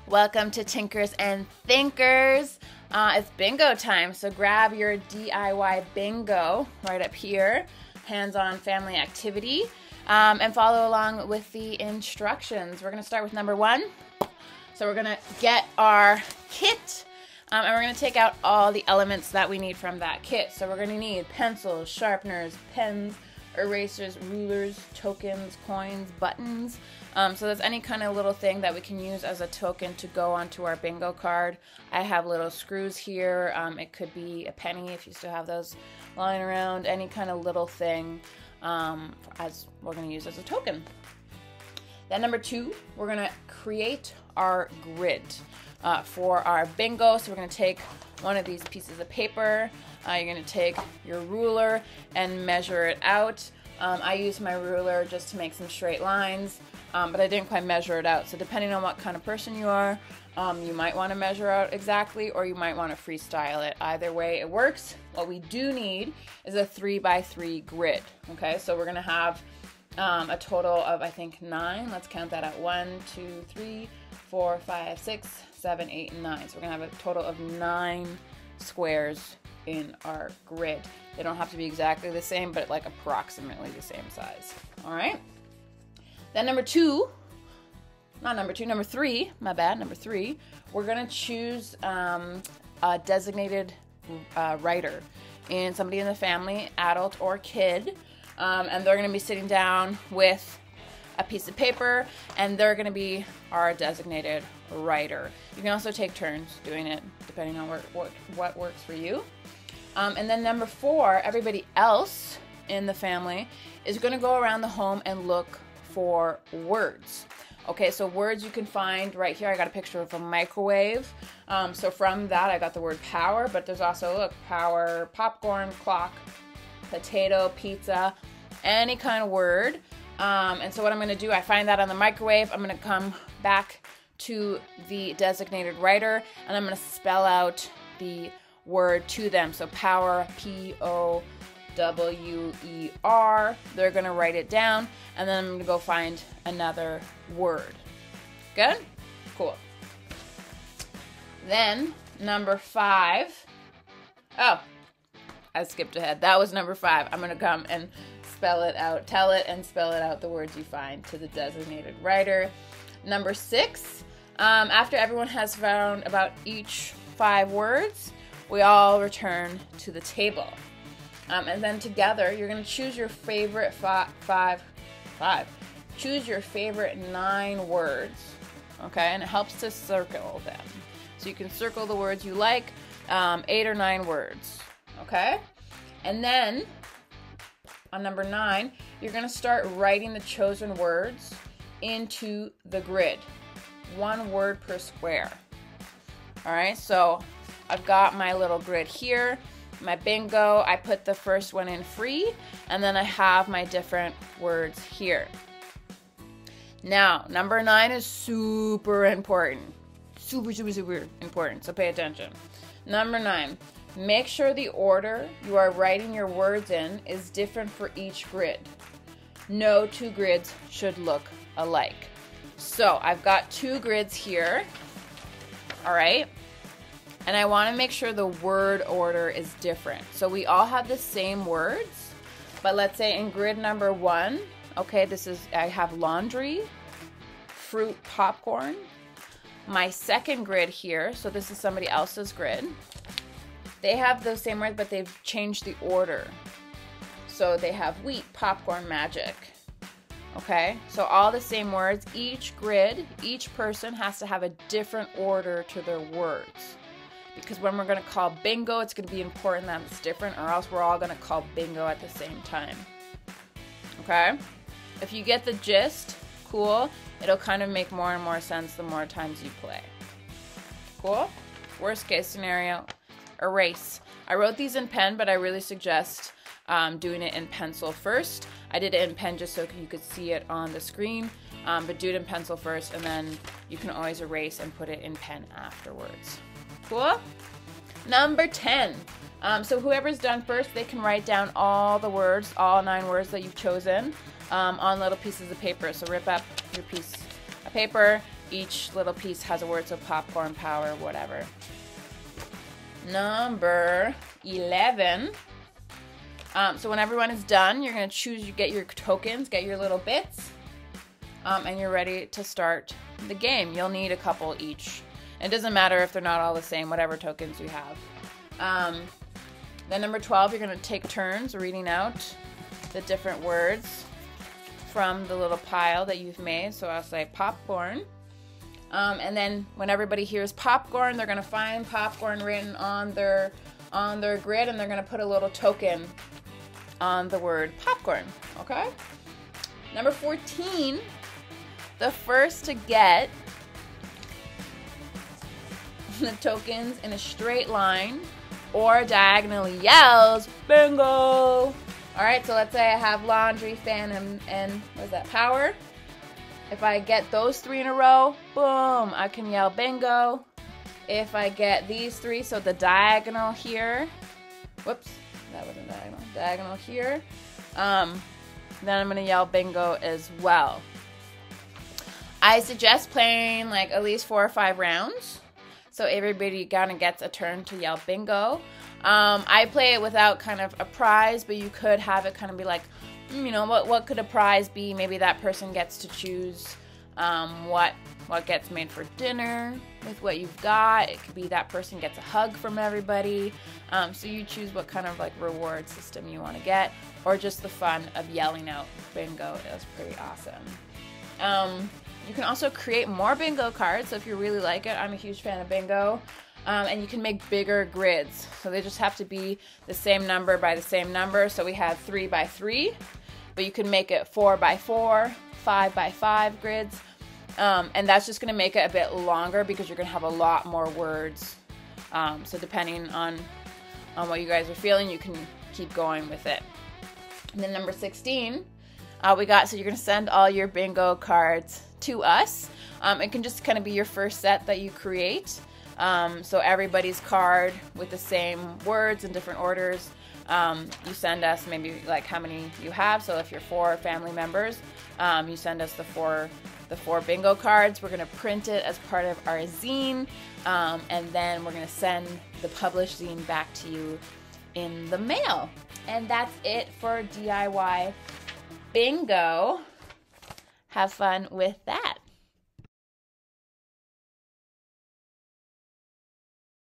Welcome to Tinkers and Thinkers. It's bingo time, so grab your DIY bingo right up here, hands-on family activity, and follow along with the instructions. We're going to start with number 1. So we're going to get our kit, and we're going to take out all the elements that we need from that kit. So we're going to need pencils, sharpeners, pens, erasers, rulers, tokens, coins, buttons. So that's any kind of little thing that we can use as a token to go onto our bingo card. I have little screws here. It could be a penny if you still have those lying around. Any kind of little thing as we're going to use as a token. Then number 2, we're going to create our grid for our bingo. So we're going to take one of these pieces of paper. You're going to take your ruler and measure it out. I use my ruler just to make some straight lines, but I didn't quite measure it out. So depending on what kind of person you are, you might want to measure out exactly, or you might want to freestyle it. Either way, it works. What we do need is a 3x3 grid. Okay, so we're going to have a total of, I think, 9. Let's count that out. 1, 2, 3, 4, 5, 6, 7, 8, and 9. So we're going to have a total of 9 squares in our grid. They don't have to be exactly the same, but like approximately the same size. All right. Then number 3, number 3, we're going to choose a designated writer, and somebody in the family, adult or kid, and they're going to be sitting down with a piece of paper, and they're going to be our designated writer. You can also take turns doing it, depending on what works for you. And then number 4, everybody else in the family is going to go around the home and look for words. Okay, so words you can find right here. I got a picture of a microwave. So from that, I got the word power, but there's also, look, power, popcorn, clock, potato, pizza, any kind of word. And so what I'm going to do, I find that on the microwave. I'm going to come back to the designated writer, and I'm going to spell out the word to them. So power, P-O-W-E-R. They're going to write it down, and then I'm going to go find another word. Good? Cool. Then number 5. Oh, I skipped ahead. That was number 5. I'm going to come and spell it out, tell it and spell it out, the words you find, to the designated writer. Number 6, after everyone has found about each 5 words, we all return to the table. And then together, you're going to choose your favorite choose your favorite 9 words, okay? And it helps to circle them. So you can circle the words you like, 8 or 9 words, okay? And then on number 9, you're going to start writing the chosen words into the grid. 1 word per square. All right, so I've got my little grid here, my bingo. I put the first one in free, and then I have my different words here. Now, number 9 is super important. Super important, so pay attention. Number 9. Make sure the order you are writing your words in is different for each grid. No 2 grids should look alike. So I've got 2 grids here, all right? And I want to make sure the word order is different. So we all have the same words, but let's say in grid number 1, okay, I have laundry, fruit, popcorn. My second grid here, so this is somebody else's grid. They have those same words, but they've changed the order. So they have wheat, popcorn, magic. Okay, so all the same words. Each grid, each person has to have a different order to their words. Because when we're going to call bingo, it's going to be important that it's different, or else we're all going to call bingo at the same time. Okay? If you get the gist, cool. It'll kind of make more and more sense the more times you play. Cool? Worst case scenario, erase. I wrote these in pen, but I really suggest doing it in pencil first. I did it in pen just so you could see it on the screen, but do it in pencil first, and then you can always erase and put it in pen afterwards. Cool? Number 10. So whoever's done first, they can write down all the words, all 9 words that you've chosen on little pieces of paper. So rip up your piece of paper, Each little piece has a word, so popcorn, power, whatever. Number 11. So when everyone is done, you're going to choose, you get your tokens, get your little bits, and you're ready to start the game. You'll need a couple each. It doesn't matter if they're not all the same, whatever tokens you have. Then number 12, you're going to take turns reading out the different words from the little pile that you've made. So I'll say popcorn. And then when everybody hears popcorn, they're going to find popcorn written on their grid, and they're going to put a little token on the word popcorn, okay? Number 14, the first to get the tokens in a straight line or diagonally yells, bingo! All right, so let's say I have laundry, fan, and what is that, power? If I get those 3 in a row, boom, I can yell bingo. If I get these 3, so the diagonal here, whoops, that wasn't diagonal, diagonal here, then I'm gonna yell bingo as well. I suggest playing like at least 4 or 5 rounds, so everybody kind of gets a turn to yell bingo. I play it without kind of a prize, but you could have it kind of be like, you know, what could a prize be? Maybe that person gets to choose what gets made for dinner with what you've got. It could be that person gets a hug from everybody. So you choose what kind of like reward system you want to get, or just the fun of yelling out bingo. Is pretty awesome. You can also create more bingo cards. So if you really like it, I'm a huge fan of bingo. And you can make bigger grids. So they just have to be the same number by the same number. So we have 3 by 3, but you can make it 4 by 4, 5 by 5 grids. And that's just gonna make it a bit longer because you're gonna have a lot more words. So depending on what you guys are feeling, you can keep going with it. And then number 16, we got, so you're gonna send all your bingo cards to us. It can just kind of be your first set that you create. So everybody's card with the same words in different orders. You send us maybe like how many you have. So if you're 4 family members, you send us the four bingo cards. We're gonna print it as part of our zine, and then we're gonna send the published zine back to you in the mail. And that's it for DIY bingo. Have fun with that.